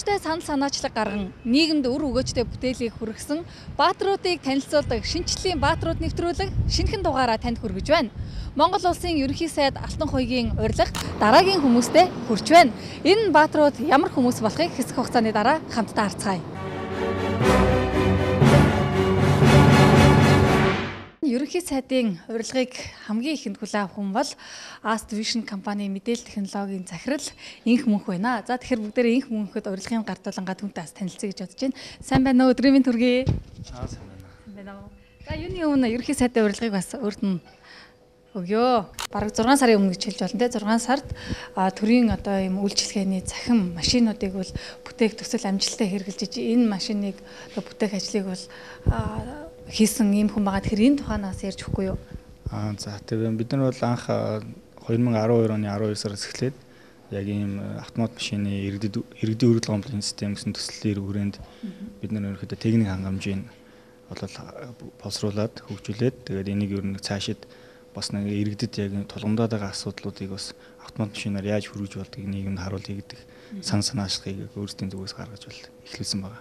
Боломжтой санал санаачлаг гарган нийгэмд үр өгөөжтэй бүтээлийг хүргэсэн баатруудыг танилцуулдаг шинжлэлийн баатрууд нэвтрүүлэг шинэхэн дугаараа танд хүргэж байна. Монгол улсын ерөнхий сайд Алтан хуйгийн урилга дараагийн хүмүүстэй хүрч байна. Энэ баатрууд ямар хүмүүс болохыг хэсэг хугацааны дараа хамтдаа харцгаая. Ерөнхий сайдын урилгыг хамгийн ихэнд хүлээн авах хүн бол Ast Vision компани мэдээлэл технологийн захирал Инх Мөнх байна. За тэгэхээр бүгдээрээ Инх Мөнхөд урилгын гардуулангаа түнтэй танилцъя гэж бодож байна. Сайн байна уу? Өдрийн мэнд хүргэе. Сайн байна. Сайн байна уу? За юуны өмнө ерөнхий сайдын урилгыг бас өөрт нь өгөө. Бараг 6 сарын өмнө гэж хэлж болно те. 6 сард төрийн одоо юм үйлчлэгээний цахим машинуудыг бол бүтээх төсөл амжилттай хэрэгжилж энэ машиныг одоо бүтээх ажлыг бол хийсэн ийм хүн байгаа. Тэгэхээр энэ тухайнаас ярьж өгөхгүй юу? За тийм бид нар бол анх 2012 оны 12 сараас эхлээд яг ийм автомат машины иргэдийн өргөдөл гомдлын систем гэсэн төслийн хүрээнд бид нар ерөнхийдөө техник хангамжийг боловсруулад хөгжүүлээд тэгээд энийг ер нь цаашид бас нэг иргэдэд яг тулгамдаад байгаа асуудлуудыг бас автомат машинаар яаж хүргэж болдгийг нийгэмд харуулъя гэдэг санаачлагыг өөрсдийн зүгээс гаргаж эхлүүлсэн байна.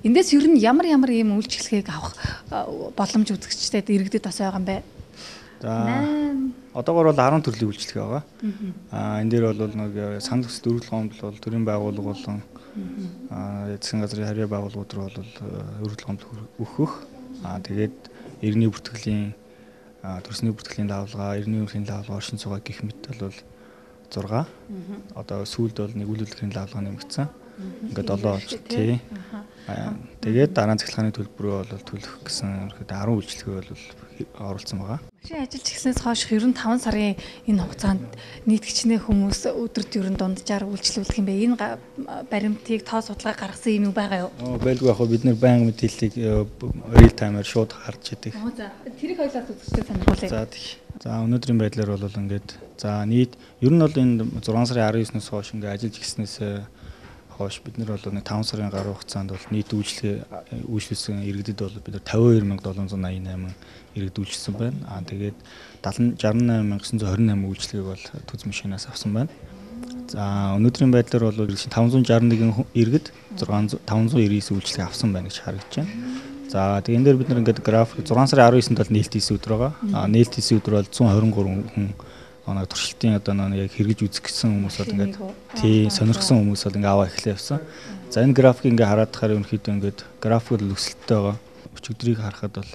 Эндээс ер нь ямар ийм үйлчлэгийг авах боломж үзэгчтэй иргэдэд бас байгаа юм бэ? За одоогоор бол 10 төрлийн үйлчлэг байгаа. Энэ дээр бол нэг санал хүсэлт өргөдөл гомдол бол төрийн байгууллага болон засгийн газрын харьяа байгууллагууд руу бол өргөдөл гомдол өгөх. Тэгээд иргэний бүртгэлийн төрсний бүртгэлийн давалгаа, иргэний өрхийн давалгаа, оршин суугаа гэх мэт бол 6. Одоо сүүлд бол нэг үйл хөдлөлийн давалгаа нэмэгдсэн. Ингээд 7 болж тий. Тэгээд дараа нь цахилгааны төлбөрөө бол төлөх гэсэн ерөөд 10 үйлчлэгээ бол оруулсан байгаа. Машин ажиллаж эхлснээс хойш ер нь 5 сарын энэ хугацаанд нийт гिचнээ хүмүүс өдөрт ер нь дунджаар үйлчлүүлэх юм бэ? Энэ баримтыг тоо судалгаа гаргасан юм байгаа юу? Байлгүй яг бид нэр байнга мэдээллийг real time-аар шууд харж идэг. За тэрийг хоёлаас үзэхдээ сонирхолтой. За өнөөдрийн байдлаар бол ингээд за нийт ер нь бол энэ 6 сарын 19-ноос хойш ингээд ажиллаж эхэлснээс хойш бид нар бол 5 сарын гаруй хугацаанд бол нийт үйлчлүүлсэн иргэдэд бол бид нар 52788 иргэд үйлчилсэн байна. Тэгээд 68928 үйлчлэгийг бол төз машинаас авсан байна. За өнөөдрийн байдлаар бол 561 иргэд 599 үйлчлэг авсан байна гэж харагдаж байна. За тэгээд энэ дээр бид нар ингээд график 6 сарын 19-нд бол нээлт хийсэн өдөр байгаа. Нээлт хийсэн өдөр бол 123 хүн оноо туршилтын одоо яг хэрэгж үзэх гэсэн хүмүүс бол ингээд тий сонирхсан хүмүүс бол ингээд аваа эхлэв явсан. За энэ график ингээд хараад тахаар ерөнхийдөө ингээд график бол өсөлттэй байгаа. Өчигдрийг харахад бол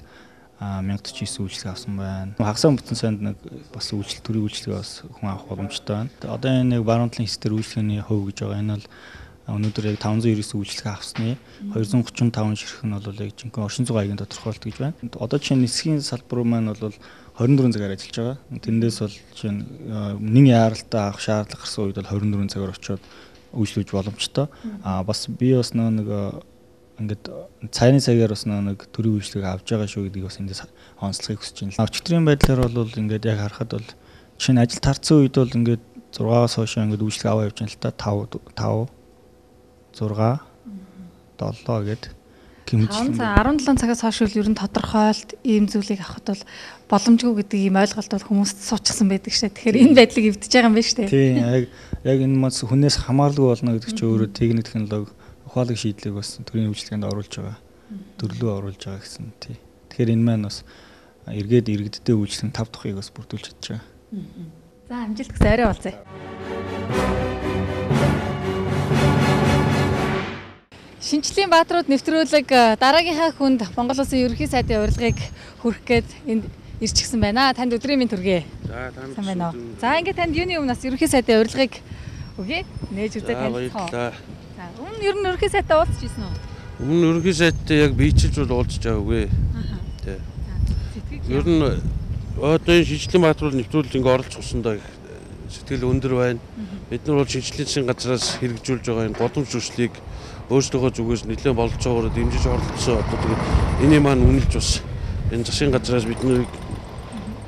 1049 үйлчлэг авсан байна. Хагасаа бүтэн санд нэг бас үйлчлэл төрийн үйлчлэг бас хүн авах боломжтой байна. Одоо энэ нэг баруун талын хэсгээр үйлчлэгээний хувь гэж байгаа. Энэ бол өнөөдөр яг 599 үйлчлэг авсны 235 ширхэг нь бол яг жинхэнэ оршин зуун аягийн тодорхойлт гэж байна. Одоо чинь нисхийн салбар маань бол 24 цагаар ажиллаж байгаа. Тэндээс бол чинь нэг яаралтай авах шаардлага гарсан үед бол 24 цагаар очиод үйлчлүүлж боломжтой. Бас би бас нэг ингээд цайны цагаар бас нэг төрийн үйлчлэг авж байгаа шүү гэдгийг бас эндээс онцлохыг хүсэж байна. Өчигдрийн байдлаар бол ингээд яг харахад бол чинь ажил тарцсан үед бол ингээд 6-аас хойш ингээд үйлчлэг аваа явж байна л та 5 6 7 гэд кэмжлэн 17 цагаас хойш ер нь тодорхойлт ийм зүйлийг авахд бол боломжгүй гэдэг ийм ойлголт бол хүмүүст суучихсан байдаг шээ. Тэгэхээр энэ байдлыг эвдэж байгаа юм байна шүү дээ. Тийм яг энэ мас хүнээс хамааралгүй болно гэдэг чинь өөрөө техник технологи ухаалаг шийдлийг бас төрийн үйлчлэгэнд оруулж байгаа. Төрлөө оруулж байгаа гэсэн тий. Тэгэхээр энэ маань бас иргэддээ үйлчлэн 5 дахыг бас бүрдүүлж чадж байгаа. За амжилт хүсье арай болцъя. Шинжлэлийн баатрууд нэвтрүүлэг дараагийнхаа хүнд Монгол улсын ерөнхий сайдын урилгыг хүргэх гээд энд ирчихсэн байна. Танд өдрийн мэнд хүргэе. За танд байна уу? За ингээд танд юуны өмнөөс ерөнхий сайдын урилгыг өгье. Нээж үзээ танилцгаа. За өмнө ер нь ерөнхий сайдтай уулзч ирсэн үү? Өмнө ерөнхий сайдтай яг биечилж бол уулзч байгаагүй. Тий. Ер нь одоо энэ шинжлэлийн баатрууд нэвтрүүлж ингээд оролцох усандаа сэтгэл өндөр байна. Бид нар бол шинжлэлийн засгийн газраас хэрэгжүүлж байгаа энэ годамж төслийг өөрсдөө зүгээс нэлээд бололцоогоор дэмжиж оролцсон. Одоо тэгээд энийг маань үнэлж бас энэ засгийн газраас биднийг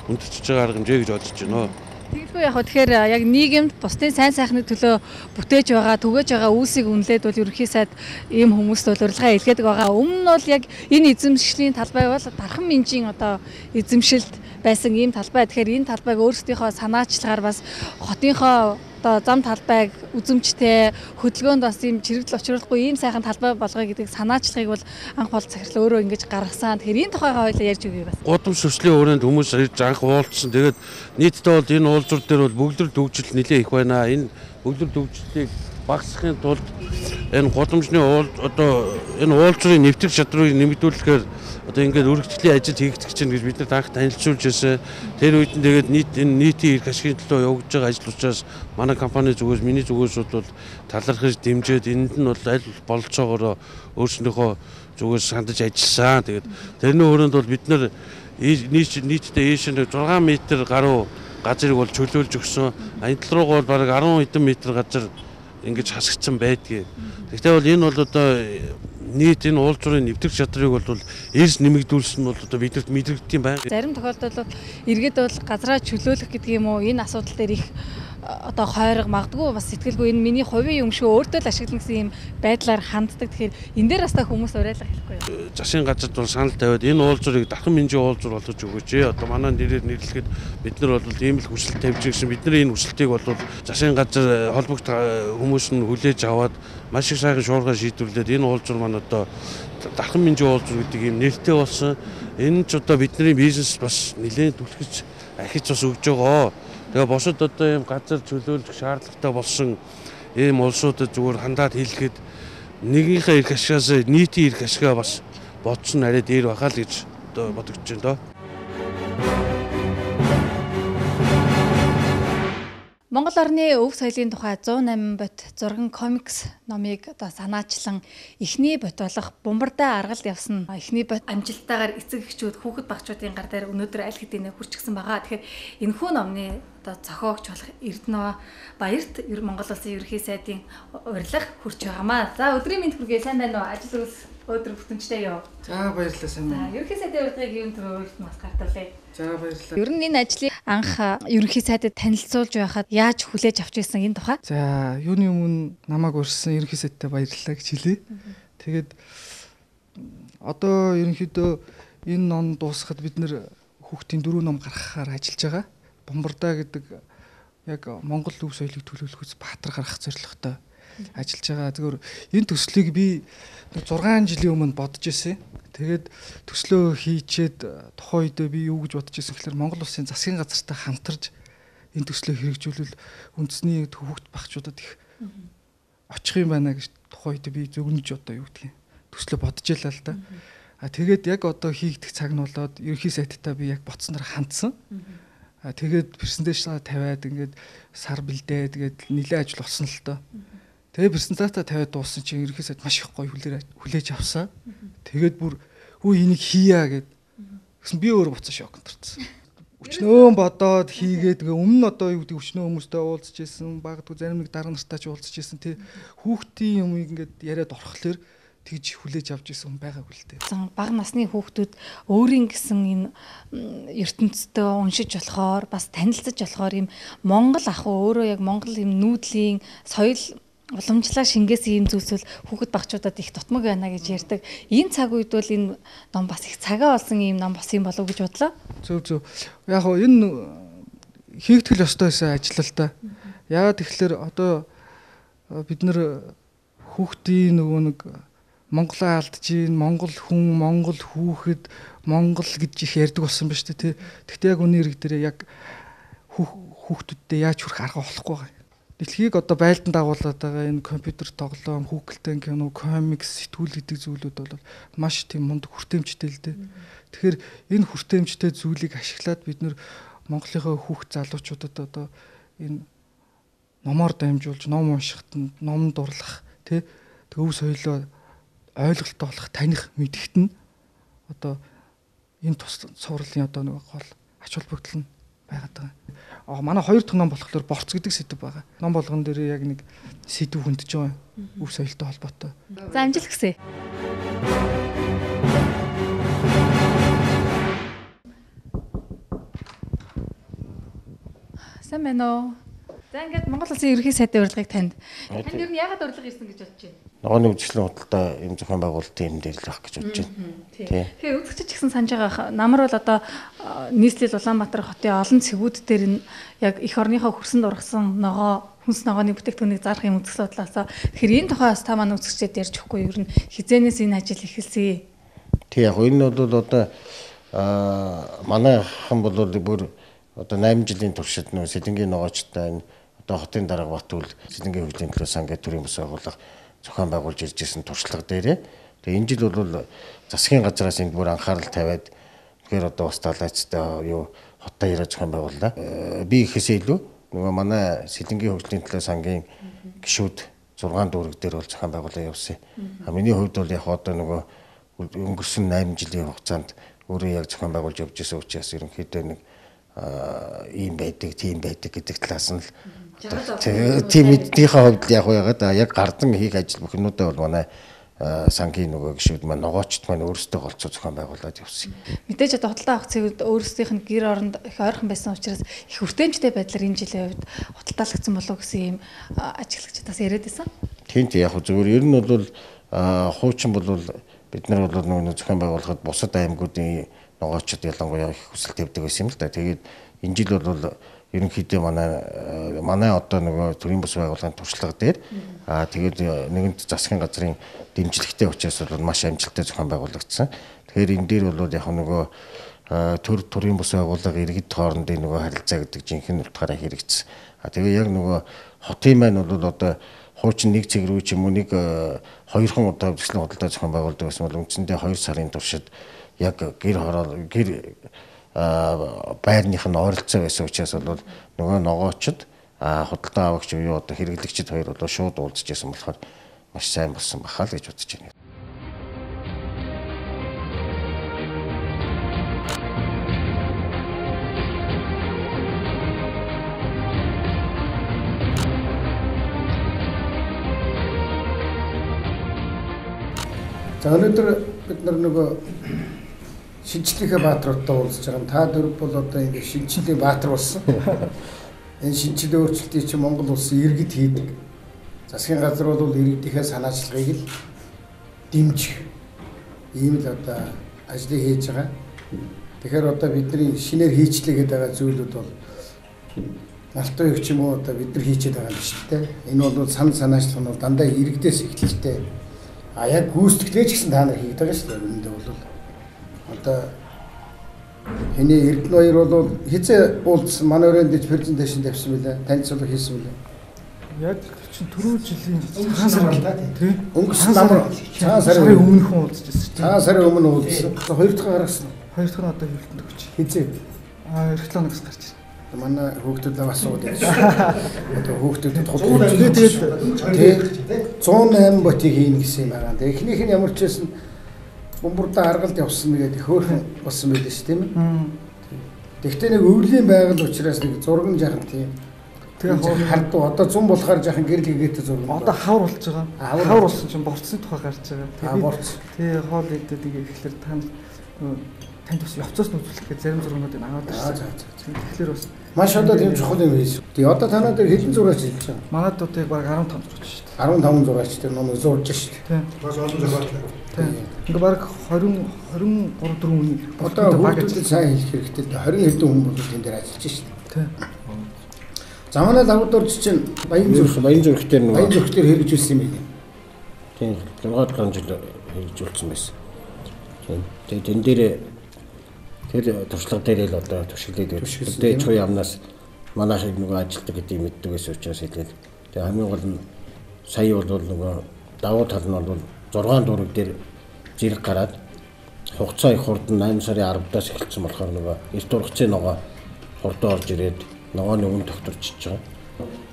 хүндэтж байгаа арга хэмжээ гэж бодож байна. Тэгэхгүй яг тэгэхээр яг нийгэмд бусдын сайн сайхны төлөө бүтээж байгаа, түгээж байгаа үйлсийг үнэлээд бол ерөнхий сайд ийм хүмүүст бол урилга илгээдэг байгаа. Өмнө нь бол яг энэ эзэмшлийн талбай бол дархан менжийн одоо эзэмшилд байсан ийм талбай. Тэгэхээр энэ талбайг өөрсдийнхөө санаачлагаар бас хотынхоо одоо зам талбайг үзэмжтэй хөдөлгөөнд бас ийм чирэгдэл учруулахгүй ийм сайхан талбай болгоё гэдэг санаачлагыг бол анх бол захирал өөрөө ингэж гаргасан. Тэгэхээр энэ тухайгаа хоёлаа ярьж өгье бас. Гудамж төслийн өрөөнд хүмүүс ирж анх уулзсан. Тэгээд нийтдээ бол энэ уулзуур дээр бол бүгд төгжил нэлээ их байна. Энэ бүгд төгжлийг багасгахын тулд энэ гудамжны одоо энэ уулзуурын нэвтрэх чадрыг нэмэгдүүлэхээр одоо ингээд өргөжлийн ажил хийгдэх чинь гэж бид нар танилцуулж байсан. Тэр үед нь тэгээд нийтийн эрх ашигын төлөө явагдаж байгаа ажил учраас манай компани зүгээс миний зүгээс бол талархаж дэмжиж энэнд нь бол аль болцоогоор өөрснийхөө зүгээс хандаж ажилласан. Тэгээд тэрний өрөөнд бол бид нар нийтдээ ийшээ 6 м гаруй газрыг бол чөлөөлж өгсөн. Энэ тал руу бол бараг 10 хэдэн метр газар ингэж хасагдсан байдгийг. Гэхдээ бол энэ бол одоо нийт энэ уулзуурын нэвтрэх чадрыг бол эрс нэмэгдүүлсэн нь бол одоо бидэрт мэдрэгдэх юм байна. Зарим тохиолдолд иргэд бол газраа чөлөөлөх гэдэг юм уу энэ асуудал дээр их одоо хойрог магадгүй бас сэтгэлгүй энэ миний хувийн юм шүү өөртөө л ашиглана гэсэн юм байдлаар ханддаг. Тэгэхээр энэ дээр бас та хүмүүс уриалга хэлэхгүй юу? Засгийн газарт бол санал тавиад энэ уулзуурыг дархан менжийн уулзуур болгож өгөөч. Одоо манай нэрээр нэрлэхэд бид нар бол ийм л хүсэлт тавьж ирсэн. Бид нар энэ хүсэлтийг бол засгийн газар холбогд хүмүүс нь хүлээж аваад маш их сайхан шуургаар шийдвэрлээд энэ уулзуур маань одоо дархан менжийн уулзуур гэдэг ийм нэртэй болсон. Энэ ч одоо бидний бизнес бас нэлээд түлхэж ахиж бас өгж байгаа. Тэгээ босод одоо ийм газар чөлөөлөх шаардлагатай болсон ийм улсуудад зүгээр хандаад хэлэхэд нэгнийхээ эрх ашигаас нийтийн эрх ашигаа бас бодсон арай дээр байхаа л гэж одоо бодогдож байна доо. Монгол орны өв соёлын тухай 108 бот зурган комикс номыг одоо санаачлан эхний бот болох Бумбарда аргалд явсан. Эхний бот амжилттайгаар эцэг эхчүүд хүүхэд багчуудын гар дээр өнөөдөр аль хэдийн хүрчихсэн байгаа. Тэгэхээр энэхүү номны одоо зохиогч болох Эрдэнэ Баярт Монгол Улсын ерөнхий сайдын урилга хүрч байгаамаа. За өдрийн мэнд хүргэе. Сайн байна уу? Ажил үйлс өдөр бүтэнчтэй юу? За баярлалаа сайн байна. Ерөнхий сайдын урилгыг юунд төрөөлт бас гартуулъя. За баярлалаа. Ер нь энэ ажлыг анх ерөнхий сайдад танилцуулж байхад яаж хүлээж авч ирсэн энэ тухай? За юуны өмнө намайг урьдсан ерөнхий сайдтай баярлалаа гэж хэлье. Тэгээд одоо ерөнхийдөө энэ ном дуусахад бид нэр хүүхдийн 4 ном гаргахаар ажиллаж байгаа. Бумбарда гэдэг яг Монгол өв соёлыг төлөөлөхөс баатар гаргах зорилготой ажиллаж байгаа. Зөвхөн энэ төслийг би 6 жилийн өмнө бодож ирсэн. Тэгээд төслөө хийчээд тухайн үедээ би юу гэж бодож ирсэн гэхээр Монгол Улсын засгийн газартай хамтарч энэ төслөө хэрэгжүүлвэл үндэсний хүүхд багчуудад их очих юм байна гэж тухайн үедээ би зөвгөнж одоо юу гэдгийг төслөө бодож илаа л да. Тэгээд яг одоо хийгдэх цаг нь болоод ерөнхий сайдтай би яг бодсноор хандсан. Тэгээд презентацаа тавиад ингээд сар бэлдээ тэгээд нэлээд ажил болсон л доо. Тэгээд презентацаа тавиад дууссан чинь ерөнхий сайд маш их гоё хүлээж авсан. Тэгээд бүр энийг хийя гэд. Гэсэн би өөрөө буцаа шокнд орсон. Өчнөө бодоод хийгээд өмнө одоо юу гэдэг өчнөө хүмүүстэй уулзж ирсэн, багтгүй зарим нэг дарга нартай ч уулзж ирсэн. Тэ хүүхдийн юмыг ингээд яриад орхолоор тэгж хүлээж авч ирсэн хүн байгаагүй л дээ. Бага насны хүүхдүүд өөрийн гэсэн энэ ертөнцтэй уншиж болохоор бас танилцж болохоор юм Монгол ах өөрөө яг Монгол юм нүүдлийн соёл уламжлал шингээсэн юм зүйлсэл хүүхэд багчуудад их тутмаг байна гэж ярьдаг. Энэ цаг үед бол энэ ном бас их цагаа олсон юм ном бас юм болов уу гэж бодлоо. Зөв. Яг хоо энэ хийгдэл ёстой байсан ажил л та. Яагаад тэгэхээр одоо бид нар хүүхдийн нөгөө нэг Монголоо алдж ийн, Монгол хүн, Монгол хүүхэд, Монгол гэж их ярьдаг болсон ба шүү дээ. Гэхдээ яг үнэ хэрэг дээр яг хүүхдүүдтэй яаж хүрэх арга болохгүй байгаа. Дэлхийг одоо байлдан дагуулад байгаа энэ компьютер тоглоом, хүүхэлдэйн кино, комикс, сэтгүүл гэдэг зүйлүүд бол маш тийм мундаг хүртээмжтэй л дээ. Тэгэхээр энэ хүртээмжтэй зүйлийг ашиглаад бид нэр Монголынхаа хүүхд залуучуудад одоо энэ номоор дамжуулж, ном уншихад, ном дурлах, тэг өв соёлоо ойлголттой болох, таних, мэдхэд нь одоо энэ тус цувралын одоо нэг гол ач холбогдол нь байгаад байгаа. Манай 2 дахь ном болохоор борц гэдэг сэдв байгаа. Ном болгон дээр яг нэг сэдв хөндөж байгаа. Өв соёлтой холбоотой. За амжилт хүсье. Сайн байна уу? За ингээд Монгол Улсын ерөнхий сайдын урилгыг танд ер нь яагаад урилга ирсэн гэж бодож байна? Ногооны үзэсгэлэн худалдаа юм зохион байгуулалтын юм дээр л авах гэж бодож байна. Тэгэхээр үзэгч ч гэсэн санаж байгаа намар бол одоо нийслэл Улаанбаатар хотын олон цэгүүд дээр нь яг эх орныхоо хөрсөнд ургасан ногоо хүнс ногооны бүтээгдэхүүнийг зарах юм үзэх судлаасаа. Тэгэхээр энэ тухай бас та манай үзэгчдэд ярьж өгөхгүй юу? Ер нь хизээнээс энэ ажил эхэлсэн. Тэг яг энэ бол одоо манайхан бол бүр одоо 8 жилийн туршид нөө Сэлэнгийн ногоочтой энэ одоо хотын дарга Батүл Сэлэнгийн хөгжлийн төлөө сан гэх төрийн бус байгууллага зохион байгуулж ирж ирсэн туршлага дээрээ. Тэгээ энэ жил бол засгийн газраас энд бүр анхаарал тавиад тэгэхээр одоо бас талаацтай юу хоттой яриа зохион байгууллаа. Би ихээсээ илүү нөгөө манай Сэлэнгийн хөгжлийн төлөө сангийн гишүүд 6 дүүрэг дээр бол зохион байгуулалт явуулсан. Миний хувьд бол яг одоо нөгөө өнгөрсөн 8 жилийн хугацаанд өөрөө яг зохион байгуулж явж байсан учраас ерөнхийдөө нэг ийм байдаг, тийм байдаг гэдэг талаас нь тийм эднийхээ хувьд яг яг гардан хийх ажил бүх юмудаа бол манай сангийн нөгөө гишүүд маань ногоочт маань өөрсдөө голцоо зохион байгуулад явсан. Мэдээж одоо худалдаа авах цэгүүд өөрсдийнх нь гэр оронд их ойрхон байсан учраас их хүртээмжтэй байдлаар энэ жилийн хувьд худалдаалагдсан болов гэсэн ийм ажиглагчдаас яриад байсан. Тийм яг зүгээр ер нь бол хуучин бол бид нар бол нөгөө зохион байгуулахад бусад аймагуудын ногоочд ялангуяа их хүсэлт тавьдаг байсан юм л да. Тэгээд энэ жил бол ерөнхийдөө манай одоо нөгөө төрийн бус байгууллагын туршлага дээр тэгээд нэгэнт засгийн газрын дэмжлэгтэй учраас бол маш амжилттай зохион байгуулагдсан. Тэгэхээр энэ дээр бол яг нөгөө төрийн бус байгууллага иргэд хоорондын нөгөө харилцаа гэдэг жинхэнэ утгаараа хэрэгжсэн. Тэгээ яг нөгөө хотын маань бол одоо хуучин нэг цэг рүү ч юм уу нэг 2хан удаа төслийн худалдаа зохион байгуулдаг байсан бол үндсэндээ 2 сарын туршид яг гэр байрных нь ойролцоо байсан учраас бол нөгөө ногоочд худалдаа авагч буюу одоо хэрэглэгчид хоёр бол шууд уулзж байсан болохоор маш сайн болсон бахаа л гэж бодож байна. За өнөөдөр бид нөгөө шинжлэхээ бааtruудтай уулзж байгаа. Та дөрв бол одоо ингэ шинжлэлийн баатар болсон. Энэ шинжлэлийн өөрчлөлтийг чи Монгол улсын иргэд хийдэг. Засгийн газар бол иргэдийнхээ санаачлагыг л дэмжих ийм л одоо ажлыг хийж байгаа. Тэгэхээр одоо бидний шинээр хийчлээ гэдэг байгаа зүйлүүд бол алтан их ч юм уу одоо бид нар хийчихэд байгаа юм шиг те. Энэ бол санаачлах нь дандаа иргэдээс эхлэлтэй. Яг гүйцэтгэлээ ч гэсэн та нар хийгээд байгаа шүү дээ. Үүндээ бол одоо хэний Эрдэнэ баяр бол хизээ уулзсан манай өрөөнд презентацийн тавьсан билээ. Танилцуулга хийсэн билээ. Яг чинь түрүү жилийн цагаан сар тий. Өнгөрсөн намар цагаан сарын өмнөх уулзчихсан. Цагаан сарын өмнө уулзсан. Хоёр дахь гаргасан. Хоёр дахь нь одоо хилтэнд өгч. Хизээ. Эх лоногс гарч ирсэн. Манай хүүхдүүд бас суудаг. Одоо хүүхдүүдэд худалдаа тэгээд 108 ботыг хийн гэсэн юм байна. Тэгээд эхнийх нь ямар ч байсан бомбурдаа аргалд явсан нэгэд их хөөрхөн болсон байлээ шүү тийм ээ. Тэгтээ нэг өвлийн байгаль учраас нэг зураг нь жаахан тийм. Тэгээ хардуу одоо 100 болохоор жаахан гэрэл хийгээтэй зураг. Одоо хавар болж байгаа. Хавар болсон чинь борцны тухай гарч байгаа. Борц. Тэгээ хоол идэдэг ихлээр танд бас явцаас нь үзүүлэх гэж зарим зургуудыг аваад ирсэн. Тэгэхээр бас маш одоо тийм чухал юм хийсэн. Тэгээ одоо танаа дээр хэдэн зураач хийж байгаа? Манайд одоо яг баг 15 зураач шүү дээ. 15 зураач тэр номыг зурж шүү дээ. Тийм. Маш олон зураач. Тийм. Ингээ баг 23 4 үний одоо хүүхдүүдэд сайн хэлэх хэрэгтэй. 20 хэдэн хүн бол энэ дээр ажиллаж шүү дээ. Тийм. За манай лагуудорч чинь баян зүрх дээр хэрэгжүүлсэн юм байна. Тийм 6 гаруй жил хэрэгжүүлсэн байсан. Тэгээд энэ дээр тэр туршлага дээр л одоо туршилтыг өдөө чуй амнаас манай шиг нөгөө ажилтдаг гэдэг мэддэг байсан учраас хэлээд. Тэгээд хамгийн гол нь сая бол нөгөө давуу тал нь бол 6 дүүрэг дээр зэрэг гараад хугацаа их хурдан 8 сарын 10-аас эхэлсэн болохоор нөгөө эрт ургацын ногоо хурдан орж ирээд ногооны өмнө тогтворчж байгаа.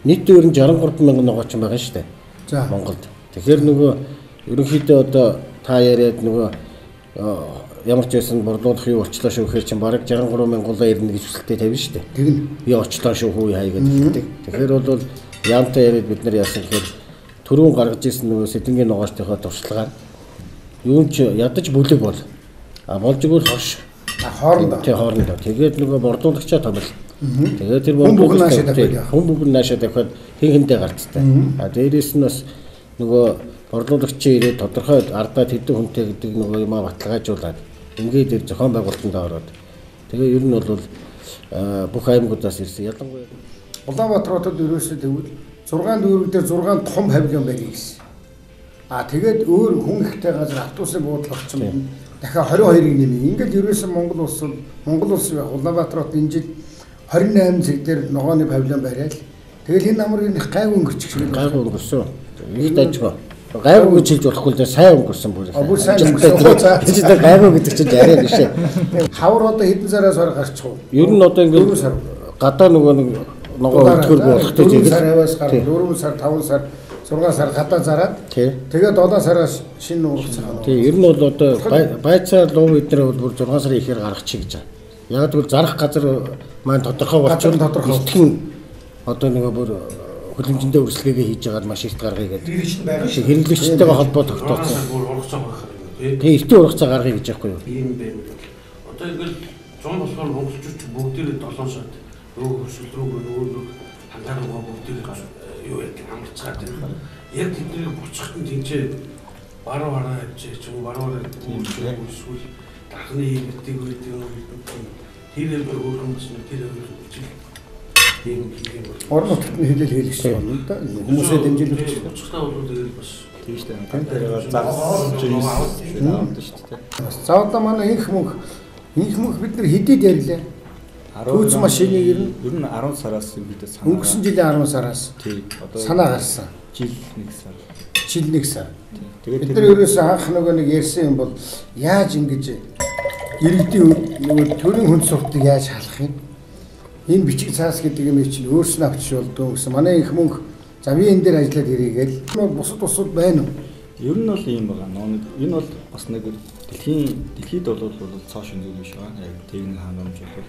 Нийтдээ ер нь 63 мянган ногооч байгаа шүү дээ. За Монголд. Тэгэхээр нөгөө ерөнхийдөө одоо та яриад нөгөө ямар ч байсан борлуулах юу очлоо шүү гэхээр чинь бараг 63 мянгалаа ирнэ гэж хүсэлтэд тавина шүү дээ. Тэгнь. Би очлоо шүү хүү хай гэдэг хэлдэг. Тэгэхээр бол яамтай яриад бид нар яасан гэхээр түрүүн гаргаж ирсэн нөгөө Сэлэнгийн ногоочтойхоо туршлагаар юу ч ядаж бүлэг бол болж игэл хойш хоорондоо. Тэ хоорондоо. Тэгээд нөгөө борлуулагчаа томл. Тэгээд тэр хүн бүгд наашаа давхад хин хинтэй гарцтай. Дээрээс нь бас нөгөө борлуулагчийн ирээд тодорхой ардаа хэдэн хүнтэй гэдэг нөгөө юм баталгаажуулаад ингээд зохион байгуулалтанд ороод тэгээ ер нь бол бүх аймагудаас ирсэн ялангуяа Улаанбаатар хотод ерөөсөө тэгвэл 6 дүүрэг дээр 6 том павильон барья гэсэн. Тэгээд өөр хүн ихтэй газар автобусыг буудлах чинь дахиад 22-ыг нэмээ. Ингээд ерөөсөн Монгол улс Улаанбаатар хот энэ жил 28 цаг дээр ногооны павильон бариад тэгэл энэ намрын гайгүй өнгөрчих шиг гайгүй өнгөрсөн. Их дажгүй. Гайгүй гэж хэлж болохгүй л сайн өнгөрсөн бүр. Бүр сайн өнгөрсөн. Чи тэр гайгүй гэдэг чинь арай биш ээ. Хавар одоо хэдэн сараас хойш гарчих вэ? Ер нь одоо ингээд гадаа нөгөө нэг ногоо өдгөр болохтой тийм. 4 сар аваас гар 4 сар 5 сар 6 сар гадаа зараад тэгээд 7 сараас шинэ урагцаа. Тийм ер нь бол одоо байцаа луу эднэр бол бүр 6 сарын ихээр гаргачих гэж байна. Яг тэгвэл зарах газар маань тодорхой болчихсон тодорхой. Одоо нөгөө бүр хөлөмжөндөө үргэлжлэгээ хийж байгаа маш их гаргая гэдэг. Хэрэглэгчтэйгээ холбоо тогтоосон. Тэгээ эртний урагцаа гаргая гэж яахгүй юу? Тийм байна. Одоо ингээл 100 болохоор монголчууд бүгдээрээ 7 сард рүү хөрсөл рүү хангаалгаа бүгдээрээ юу яадаг амарцгаад байна. Яг тэднийг буцахт нь тэнцээ бараа авчиж ч юм бараа үүсвэл дахны хийгддэг үедээ тэрээр өөрөөр хэлбэл тэрээр орон нутгад нь хэлэл хийлгсэн юм да. Хүмүүсээ дэмжиж буцахтаа бол тэгэл бас тийм шүү дээ. Тэнтээр зарсан жинс авдаг шүү дээ. За одоо манай инх мөнх бид нар хэдийд ярьлаа. Түүц машиныг ер нь 10 сараас бид санаа. Өнгөрсөн жилийн 10 сараас. Тий. Одоо санаа гарсан. Жил 1 сар. Жил 1 сар. Тэгээд бид нар ерөөсөө анх нөгөө нэг ярьсан юм бол яаж ингэж иргэдийн нөгөө төрийн хүн суртыг яаж халах юм? Энэ бичиг цаас гэдэг юм чинь өөрснөө авчиж болдгоо гэсэн. Манай их мөнх за би энэ дээр ажиллаад ирээгээл. Энэ бусад байна уу? Ер нь бол ийм байгаа. Энэ бол бас нэг дэлхийд бол цоо шинжлэх биш байгаа. Яг техник хангамж бол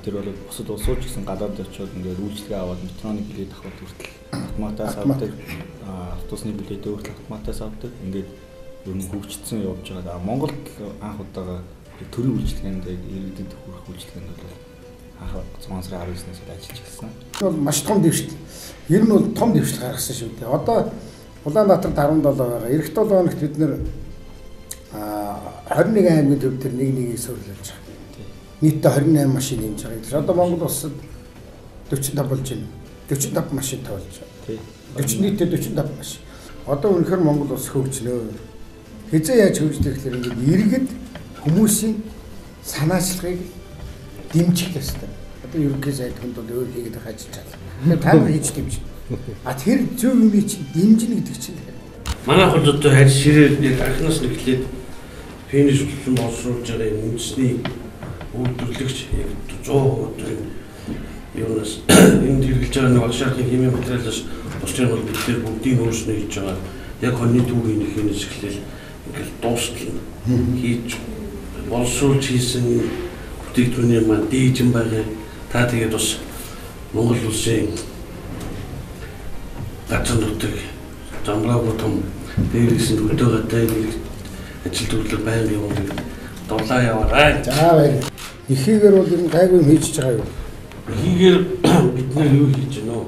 тэр бол бусад улсууд ч гэсэн гадаад очиод ингээд үйлчлэгээ аваад метроны билет авах хүртэл автоматаас авдаг. Автобусны билетээ хүртэл автоматаас авдаг. Ингээд ер нь хөгжсөн явж байгаа. Монголд анх удаага төрийн үйлчлэгээнд иргэдэд хүрэх үйлчлэгээнд бол анх 6 сарын 19-ээс ажиллаж ирсэн. Энэ бол маш том дэвшил. Ер нь бол том дэвшил гаргасан шүү дээ. Одоо Улаанбаатарт 17 байгаа. Эх 7 хоногт бид нэр 21 аймгийн төв төр нэг суурлуулж байгаа. Нийтдээ 28 машин хэмж байгаа. Одоо Монгол улсад 45 болж байна. 45 машинтай болж байгаа. 40 нийтдээ 45 машин. Одоо үнэхээр Монгол улс хөгжнөө. Хизээ яаж хөгждөг гэхээр ингээд иргэд хүмүүсийн санаачлагыг дэмжих ёстой. Одоо ерөнхий сайд хүнд бол өөр хийгээд байх ажиллаж байгаа. Тэгээд та нар хийж дэмжих. Тэр зөв юм чи дэмжинэ гэдэг чинь. Манай хол одоо харь ширээ яг анхнаас нэглээд финиш боловсруулж байгаа юм үндэсний үйлдвэрлэгч яг 100% одоо юунаас энэ хэрэглэж байгаа нэг агшаахын химийн материалаас босчоор бол бид тэр бүгдийг өөрснөө хийж байгаа. Яг хоньны түүхийн нэхээс эхлээл ингээл дуустал хийж боловсруулж хийсэн бүтээгдэхүүний маань дээжин байгаа. Та тэгээд бас Монгол улсын газар нутаг замраагүй том дээрээс нь хөдөөгатай ажил төрлөг байнга явуулдаг. Дулаа яваарай. За баяр. Ихийгээр бол энэ гайгүй юм хийж байгаа юу? Ихийгээр бид нэр юу хийж гэнэ үү?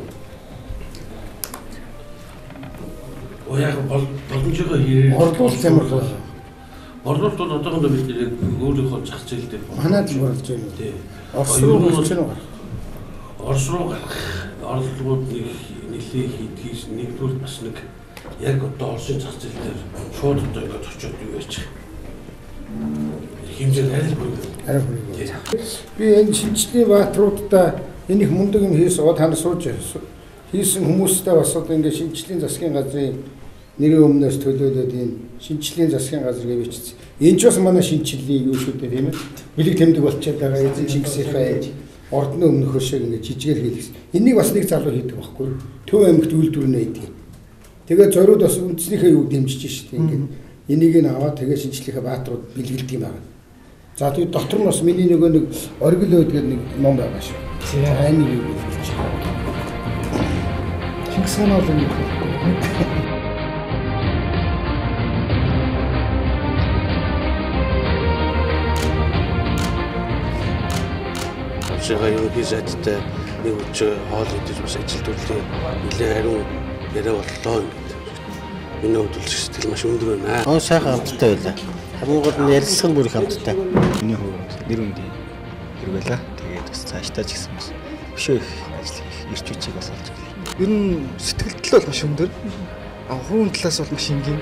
Ояг боломжтой хэрэг. Орлуулалт ямар байна? Орлуулалт бол одоохондоо бид өөрийнхөө зах зээл дээр манайд л орлож байна. Тий. Орос руу болж байна уу? Орос руу орлуулгууд нэлээ хийдгийс нэгдүгээр бас нэг яг одоо Оросын зах зээл дээр шууд одоо ингээд очиод юу яач. Хэмжээ арай бүрээ. Би энэ шинжлэлийн баатруудаа энэ их мундаг юм хийсэн та нар сууж хийсэн хүмүүстэй бас одоо ингээд шинжлэлийн засгийн газрын нэрийн өмнөөс төлөөлөд энэ шинжлэлийн засгийн газар гэж бичсэн. Энэ ч бас манай шинжлэлийн юу шүү дээ тийм ээ. Бэлэг тэмдэг болчиход байгаа эзэн Чингисхай ордны өмнөхөө шиг ингээд жижигээр хийлгэсэн. Энийг бас нэг залуу хийдэг байхгүй. Төв аймагт үйлдвэрнэ хийдэг. Тэгээ зориуд бас үндснийхээ юу дэмжиж шүү дээ ингээд. Энийг нь аваад тэгээ шинжлэхээ баатрууд бэлгэлдэг юм байна. За тэгээд дотор нь бас миний нэг оргил өөдгөр нэг ном байгаа шүү. Айны юу гэж. Чингисхан бол юм. Авшигаа ерөнхий сайдтай нэг өчөө хоол идэж бас ажил төрлөө нэлээ хариу яриа боллоо гэдэг. Миний хөдөлгч сэтгэл маш өндөр байна. Сайхан хамттай байлаа. Хамгийн гол нь ярилцлага бүр их хамттай. Миний хувьд нэр үндий хэрэг байлаа. Тэгээд бас цаашдаа ч гэсэн бас өшөө их ажил ирч үчиг бас олж байна. Ер нь сэтгэлдэл бол маш өндөр. Хувийн талаас бол маш энгийн.